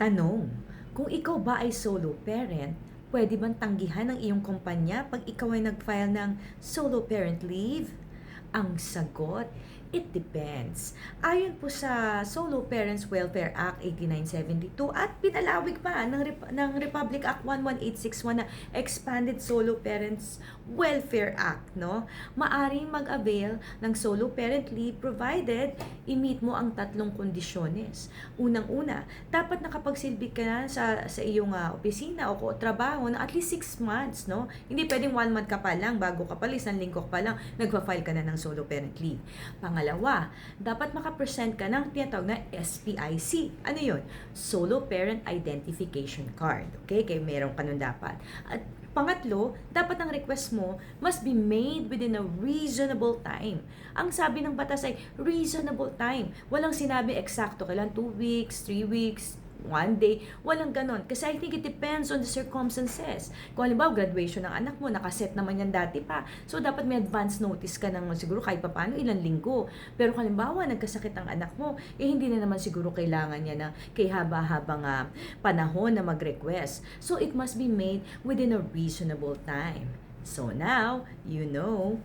Tanong, kung ikaw ba ay solo parent, pwede bang tanggihan ng iyong kumpanya pag ikaw ay nag-file ng solo parent leave? Ang sagot, it depends. Ayon po sa Solo Parents Welfare Act 8972 at pinalawig pa ng Republic Act 11861 na Expanded Solo Parents Welfare Act, no? Maaring mag-avail ng solo parent leave provided i-meet mo ang tatlong kondisyones. Unang-una, dapat nakapagsilbi ka na sa iyong opisina o trabaho na at least 6 months, no? Hindi pwedeng 1 month ka pa lang, bago ka pa, isang linggo ka pa lang, nagpa-file ka na ng solo parent leave. Pangalawa, dapat makapresent ka ng tinatawag na SPIC. Ano yun? Solo Parent Identification Card. Okay? Kaya meron ka nun dapat. At pangatlo, dapat ang request mo must be made within a reasonable time. Ang sabi ng batas ay reasonable time. Walang sinabi eksakto, kailan 2 weeks, 3 weeks, 1 day, walang ganon. Kasi I think it depends on the circumstances. Kung halimbawa, graduation ng anak mo, nakaset naman yan dati pa. So, dapat may advance notice ka ng siguro kahit paano ilang linggo. Pero kung halimbawa, nagkasakit ang anak mo, hindi na naman siguro kailangan niya na kay haba-habang panahon na mag-request. So, it must be made within a reasonable time. So, now, you know.